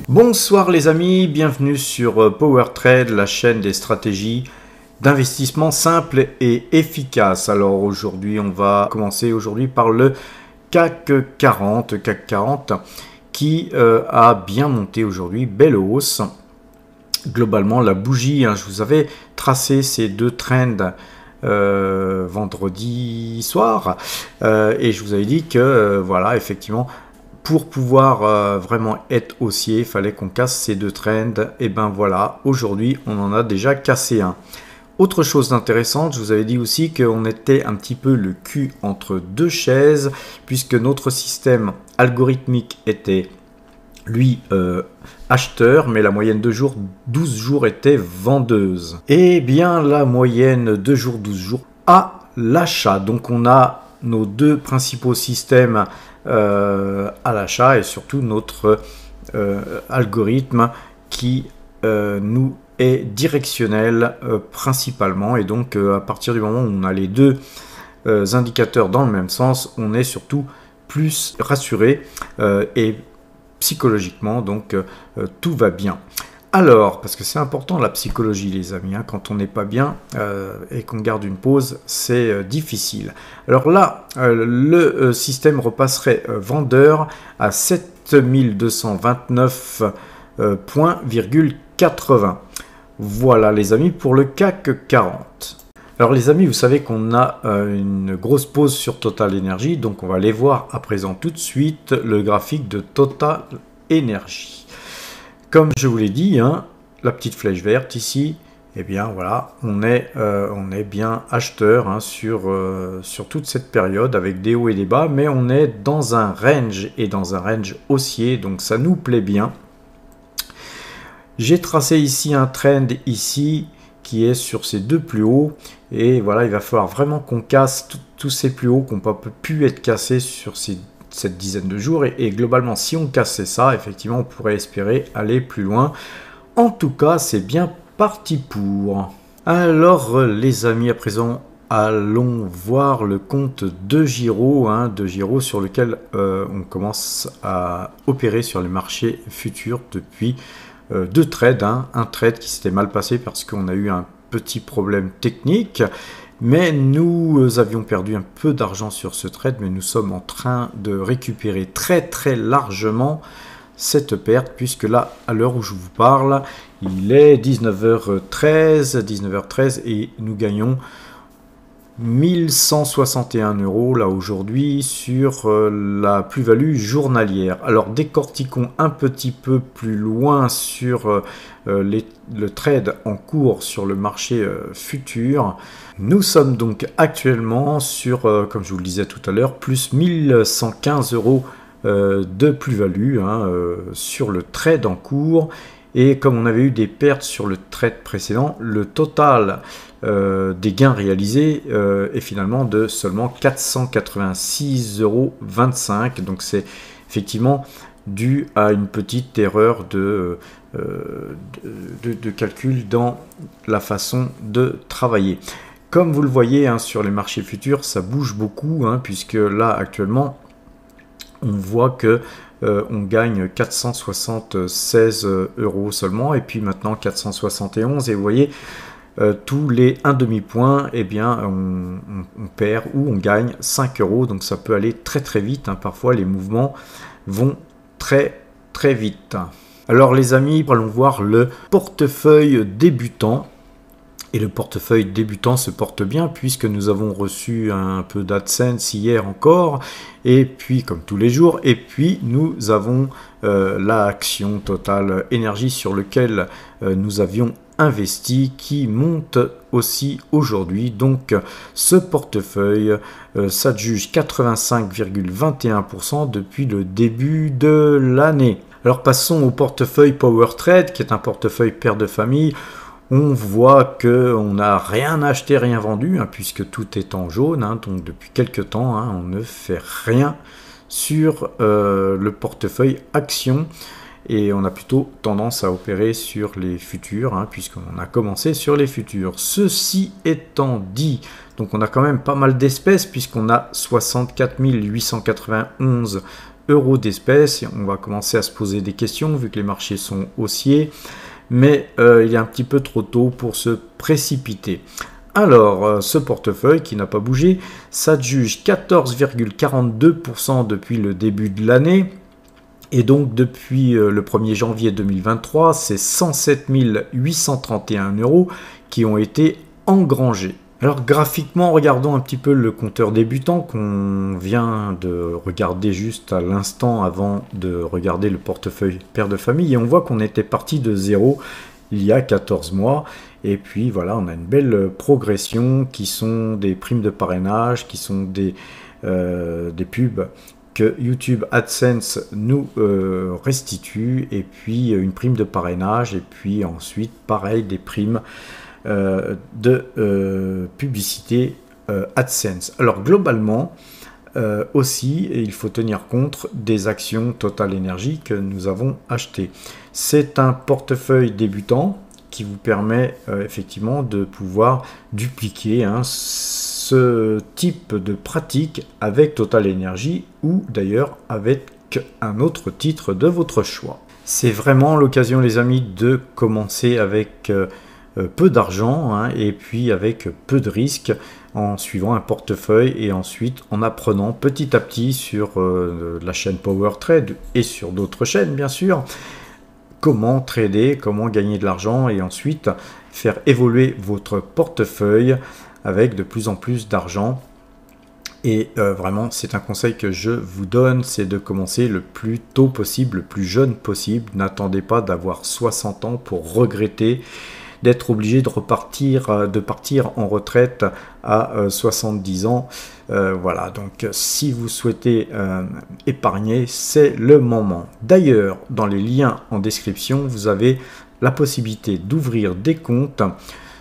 Bonsoir les amis, bienvenue sur Power Trade, la chaîne des stratégies d'investissement simples et efficaces. Alors aujourd'hui, on va commencer par le CAC 40, qui a bien monté aujourd'hui, belle hausse. Globalement, la bougie, je vous avais tracé ces deux trends vendredi soir et je vous avais dit que voilà, effectivement, pour pouvoir vraiment être haussier, il fallait qu'on casse ces deux trends. Et ben voilà, aujourd'hui, on en a déjà cassé un. Autre chose d'intéressante, je vous avais dit aussi qu'on était un petit peu le cul entre deux chaises, puisque notre système algorithmique était, lui, acheteur, mais la moyenne de jours, 12 jours, était vendeuse. Et bien, la moyenne de jours, 12 jours, à l'achat. Donc, on a nos deux principaux systèmes à l'achat et surtout notre algorithme qui nous est directionnel principalement, et donc à partir du moment où on a les deux indicateurs dans le même sens, on est surtout plus rassuré et psychologiquement, donc tout va bien. Alors, parce que c'est important la psychologie les amis, quand on n'est pas bien et qu'on garde une pause, c'est difficile. Alors là, le système repasserait vendeur à 7229,80. Voilà les amis pour le CAC 40. Alors les amis, vous savez qu'on a une grosse pause sur Total Energy, donc on va aller voir à présent tout de suite le graphique de Total Energy. Comme je vous l'ai dit, la petite flèche verte ici, eh bien voilà, on est bien acheteur sur toute cette période avec des hauts et des bas, mais on est dans un range et dans un range haussier, donc ça nous plaît bien. J'ai tracé ici un trend ici qui est sur ces deux plus hauts, et voilà, il va falloir vraiment qu'on casse tous ces plus hauts qui n'ont pas pu être cassés sur cette dizaine de jours, et globalement si on cassait ça, effectivement on pourrait espérer aller plus loin. En tout cas, c'est bien parti pour. Alors les amis, à présent allons voir le compte de Giro, sur lequel on commence à opérer sur les marchés futurs depuis deux trades, un trade qui s'était mal passé parce qu'on a eu un petit problème technique, mais nous avions perdu un peu d'argent sur ce trade, mais nous sommes en train de récupérer très largement cette perte, puisque là, à l'heure où je vous parle, il est 19h13 et nous gagnons 1161 € là aujourd'hui sur la plus-value journalière. Alors décortiquons un petit peu plus loin sur le trade en cours sur le marché futur. Nous sommes donc actuellement sur, comme je vous le disais tout à l'heure, plus 1115 € de plus-value sur le trade en cours. Et comme on avait eu des pertes sur le trade précédent, le total des gains réalisés est finalement de seulement 486,25 €. Donc c'est effectivement dû à une petite erreur de calcul dans la façon de travailler. Comme vous le voyez sur les marchés futurs, ça bouge beaucoup, puisque là actuellement on voit que on gagne 476 € seulement, et puis maintenant 471, et vous voyez tous les 1 demi-point, eh bien on perd ou on gagne 5 €, donc ça peut aller très vite, parfois les mouvements vont très vite. Alors les amis, allons voir le portefeuille débutant. Et le portefeuille débutant se porte bien, puisque nous avons reçu un peu d'AdSense hier encore, et puis comme tous les jours, et puis nous avons l'action Total Energy sur lequel nous avions investi, qui monte aussi aujourd'hui. Donc ce portefeuille s'adjuge 85,21% depuis le début de l'année. Alors passons au portefeuille Power Trade, qui est un portefeuille père de famille. On voit qu'on n'a rien acheté, rien vendu, puisque tout est en jaune, donc depuis quelques temps, on ne fait rien sur le portefeuille action, et on a plutôt tendance à opérer sur les futurs, puisqu'on a commencé sur les futurs. Ceci étant dit, donc on a quand même pas mal d'espèces, puisqu'on a 64 891 euros d'espèces. On va commencer à se poser des questions vu que les marchés sont haussiers, mais il est un petit peu trop tôt pour se précipiter. Alors, ce portefeuille qui n'a pas bougé, ça juge 14,42% depuis le début de l'année. Et donc, depuis le 1er janvier 2023, c'est 107 831 euros qui ont été engrangés. Alors, graphiquement, regardons un petit peu le compteur débutant qu'on vient de regarder juste à l'instant avant de regarder le portefeuille père de famille. Et on voit qu'on était parti de zéro il y a 14 mois. Et puis voilà, on a une belle progression qui sont des primes de parrainage, qui sont des pubs que YouTube AdSense nous restitue, et puis une prime de parrainage, et puis ensuite pareil des primes de publicité AdSense. Alors globalement aussi, il faut tenir compte des actions Total Energy que nous avons achetées. C'est un portefeuille débutant qui vous permet effectivement de pouvoir dupliquer ce type de pratique avec Total Energy ou d'ailleurs avec un autre titre de votre choix. C'est vraiment l'occasion les amis de commencer avec peu d'argent et puis avec peu de risques en suivant un portefeuille et ensuite en apprenant petit à petit sur la chaîne Power Trade et sur d'autres chaînes bien sûr, comment trader, comment gagner de l'argent et ensuite faire évoluer votre portefeuille avec de plus en plus d'argent. Et vraiment, c'est un conseil que je vous donne, c'est de commencer le plus tôt possible, le plus jeune possible. N'attendez pas d'avoir 60 ans pour regretter d'être obligé de partir en retraite à 70 ans. Voilà, donc si vous souhaitez épargner, c'est le moment. D'ailleurs, dans les liens en description, vous avez la possibilité d'ouvrir des comptes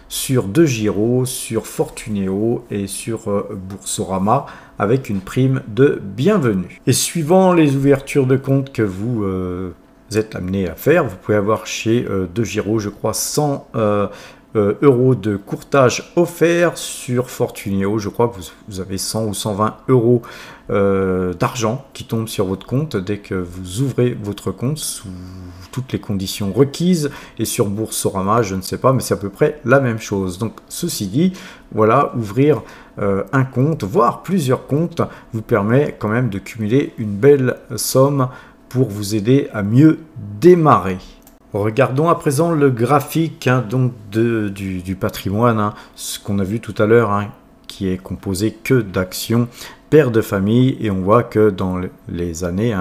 sur DeGiro, sur Fortuneo et sur Boursorama avec une prime de bienvenue. Et suivant les ouvertures de compte que vous êtes amené à faire, vous pouvez avoir chez DeGiro, je crois, 100 euros de courtage offert. Sur Fortuneo, je crois que vous avez 100 ou 120 euros d'argent qui tombe sur votre compte dès que vous ouvrez votre compte sous toutes les conditions requises. Et sur Boursorama, je ne sais pas, mais c'est à peu près la même chose. Donc ceci dit, voilà, ouvrir un compte, voire plusieurs comptes, vous permet quand même de cumuler une belle somme pour vous aider à mieux démarrer. Regardons à présent le graphique donc du patrimoine, ce qu'on a vu tout à l'heure, qui est composé que d'actions père de famille, et on voit que dans les années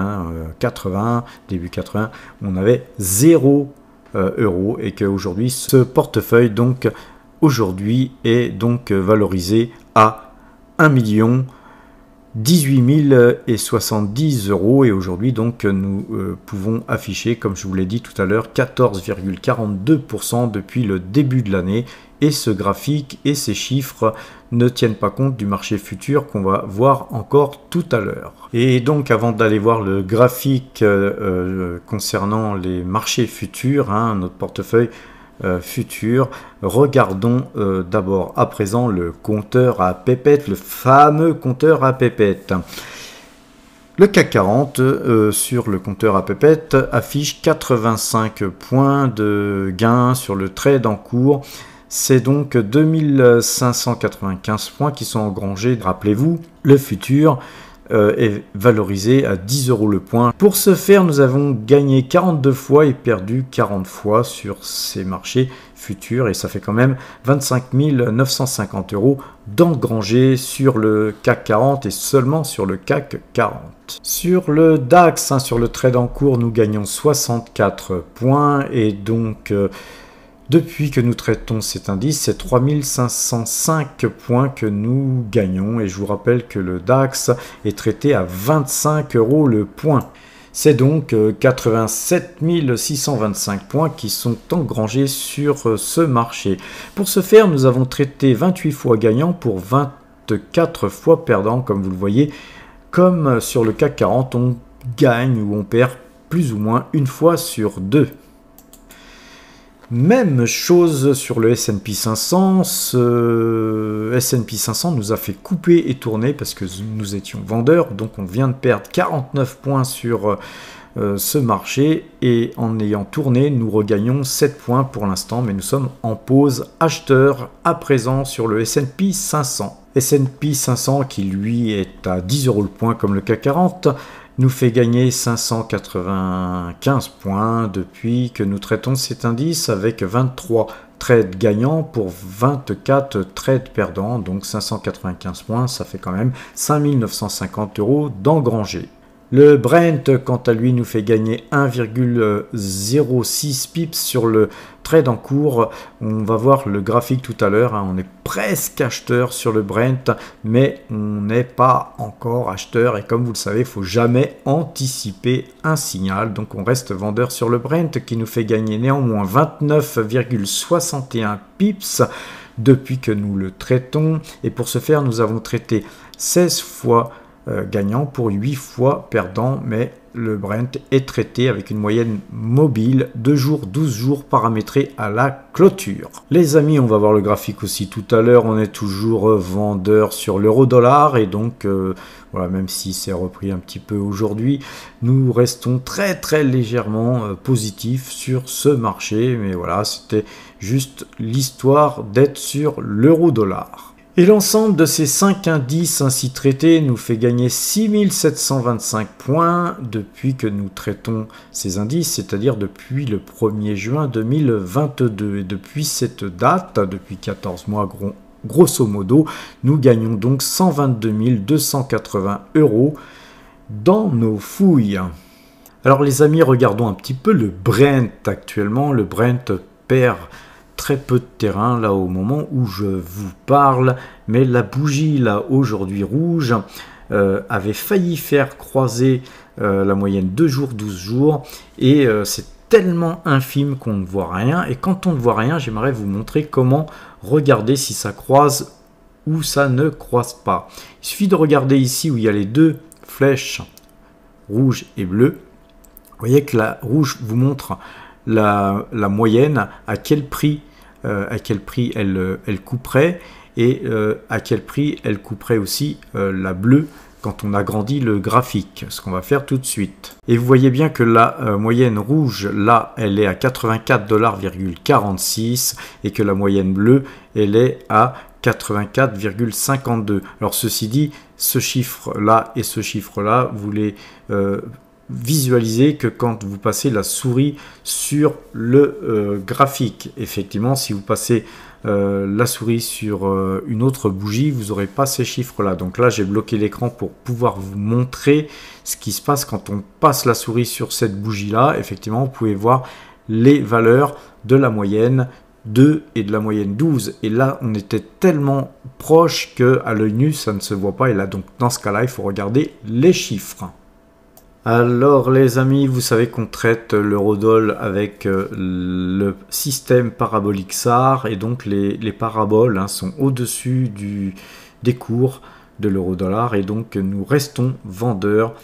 80, début 80, on avait 0 euros et qu'aujourd'hui ce portefeuille donc aujourd'hui est donc valorisé à 1 018 070 euros, et aujourd'hui donc nous pouvons afficher, comme je vous l'ai dit tout à l'heure, 14,42% depuis le début de l'année, et ce graphique et ces chiffres ne tiennent pas compte du marché futur qu'on va voir encore tout à l'heure. Et donc avant d'aller voir le graphique concernant les marchés futurs, notre portefeuille futur, regardons d'abord à présent le compteur à pépettes, le fameux compteur à pépettes. Le CAC 40 sur le compteur à pépettes affiche 85 points de gain sur le trade en cours. C'est donc 2595 points qui sont engrangés. Rappelez-vous, le futur est valorisé à 10 euros le point. Pour ce faire, nous avons gagné 42 fois et perdu 40 fois sur ces marchés futurs, et ça fait quand même 25 950 euros d'engrangés sur le CAC 40 et seulement sur le CAC 40. Sur le DAX, sur le trade en cours, nous gagnons 64 points, et donc depuis que nous traitons cet indice, c'est 3505 points que nous gagnons. Et je vous rappelle que le DAX est traité à 25 euros le point. C'est donc 87 625 points qui sont engrangés sur ce marché. Pour ce faire, nous avons traité 28 fois gagnant pour 24 fois perdant, comme vous le voyez. Comme sur le CAC 40, on gagne ou on perd plus ou moins une fois sur deux. Même chose sur le S&P 500, ce S&P 500 nous a fait couper et tourner parce que nous étions vendeurs, donc on vient de perdre 49 points sur ce marché et en ayant tourné, nous regagnons 7 points pour l'instant, mais nous sommes en pause acheteur à présent sur le S&P 500. S&P 500 qui lui est à 10 € le point comme le CAC 40, nous fait gagner 595 points depuis que nous traitons cet indice avec 23 trades gagnants pour 24 trades perdants, donc 595 points, ça fait quand même 5950 € d'engrangés. Le Brent, quant à lui, nous fait gagner 1,06 pips sur le trade en cours. On va voir le graphique tout à l'heure. On est presque acheteur sur le Brent, mais on n'est pas encore acheteur. Et comme vous le savez, il ne faut jamais anticiper un signal. Donc on reste vendeur sur le Brent qui nous fait gagner néanmoins 29,61 pips depuis que nous le traitons. Et pour ce faire, nous avons traité 16 fois gagnant pour 8 fois perdant, mais le Brent est traité avec une moyenne mobile 2 jours, 12 jours paramétrés à la clôture. Les amis, on va voir le graphique aussi tout à l'heure, on est toujours vendeur sur l'euro-dollar et donc voilà, même si c'est repris un petit peu aujourd'hui, nous restons très légèrement positifs sur ce marché, mais voilà, c'était juste l'histoire d'être sur l'euro-dollar. Et l'ensemble de ces 5 indices ainsi traités nous fait gagner 6725 points depuis que nous traitons ces indices, c'est-à-dire depuis le 1er juin 2022. Et depuis cette date, depuis 14 mois grosso modo, nous gagnons donc 122 280 € dans nos fouilles. Alors les amis, regardons un petit peu le Brent actuellement. Le Brent perd très peu de terrain là au moment où je vous parle, mais la bougie là aujourd'hui rouge avait failli faire croiser la moyenne 2 jours, 12 jours et c'est tellement infime qu'on ne voit rien, et quand on ne voit rien, j'aimerais vous montrer comment regarder si ça croise ou ça ne croise pas. Il suffit de regarder ici où il y a les deux flèches rouge et bleu. Vous voyez que la rouge vous montre la moyenne, à quel prix elle couperait, et à quel prix elle couperait aussi la bleue quand on agrandit le graphique, ce qu'on va faire tout de suite. Et vous voyez bien que la moyenne rouge, là, elle est à 84,46 $ et que la moyenne bleue, elle est à 84,52. Alors ceci dit, ce chiffre-là et ce chiffre-là, vous les visualisez que quand vous passez la souris sur le graphique. Effectivement, si vous passez la souris sur une autre bougie, vous n'aurez pas ces chiffres-là. Donc là, j'ai bloqué l'écran pour pouvoir vous montrer ce qui se passe quand on passe la souris sur cette bougie-là. Effectivement, vous pouvez voir les valeurs de la moyenne 2 et de la moyenne 12. Et là, on était tellement proche qu'à l'œil nu, ça ne se voit pas. Et là, donc, dans ce cas-là, il faut regarder les chiffres. Alors les amis, vous savez qu'on traite l'eurodoll avec le système parabolique SAR, et donc les paraboles sont au-dessus des cours de l'euro-dollar, et donc nous restons vendeurs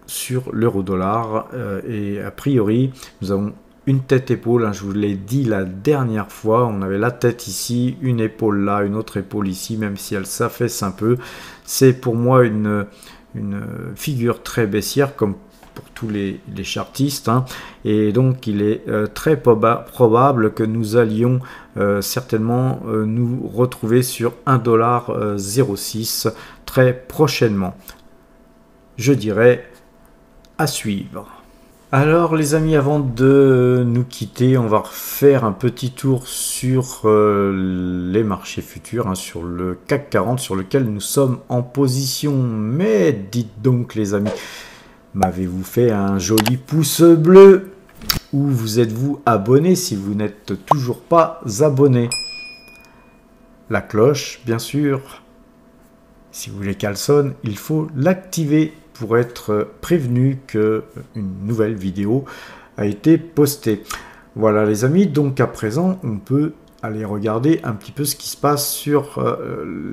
sur l'euro-dollar, et a priori nous avons une tête-épaule, je vous l'ai dit la dernière fois, on avait la tête ici, une épaule là, une autre épaule ici, même si elle s'affaisse un peu. C'est pour moi une figure très baissière comme pour tous les chartistes, et donc il est très probable que nous allions certainement nous retrouver sur 1,06 $ très prochainement. Je dirais à suivre. Alors les amis, avant de nous quitter, on va refaire un petit tour sur les marchés futurs, sur le CAC 40 sur lequel nous sommes en position. Mais dites donc les amis, m'avez-vous fait un joli pouce bleu? Ou vous êtes-vous abonné si vous n'êtes toujours pas abonné? La cloche, bien sûr. Si vous voulez qu'elle sonne, il faut l'activer pour être prévenu qu'une nouvelle vidéo a été postée. Voilà les amis, donc à présent on peut aller regarder un petit peu ce qui se passe sur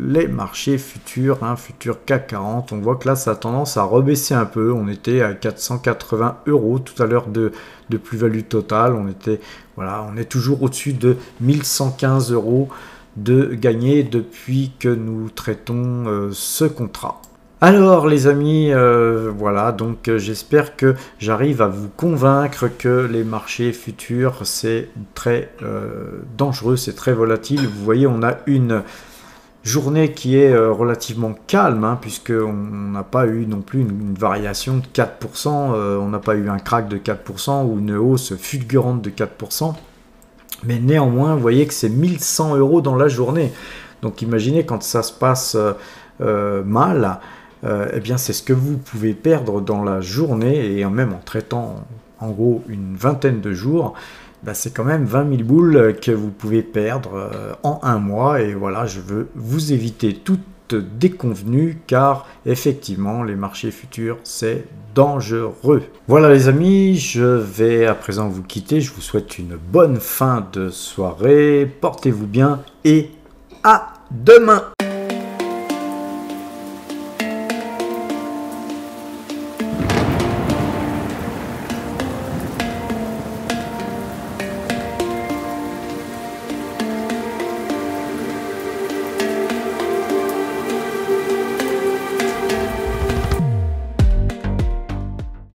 les marchés futurs, futurs CAC 40. On voit que là, ça a tendance à rebaisser un peu. On était à 480 € tout à l'heure de plus-value totale. On est toujours au-dessus de 1115 € de gagner depuis que nous traitons ce contrat. Alors les amis, voilà, donc j'espère que j'arrive à vous convaincre que les marchés futurs c'est très dangereux, c'est très volatile. Vous voyez, on a une journée qui est relativement calme, puisqu'on n'a pas eu non plus une variation de 4%, on n'a pas eu un crack de 4% ou une hausse fulgurante de 4%. Mais néanmoins, vous voyez que c'est 1100 € dans la journée. Donc imaginez quand ça se passe mal, eh bien c'est ce que vous pouvez perdre dans la journée, et même en traitant en gros une vingtaine de jours, c'est quand même 20 000 boules que vous pouvez perdre en un mois. Et voilà, je veux vous éviter toute déconvenue, car effectivement les marchés futurs c'est dangereux. Voilà les amis, je vais à présent vous quitter. Je vous souhaite une bonne fin de soirée, portez-vous bien et à demain.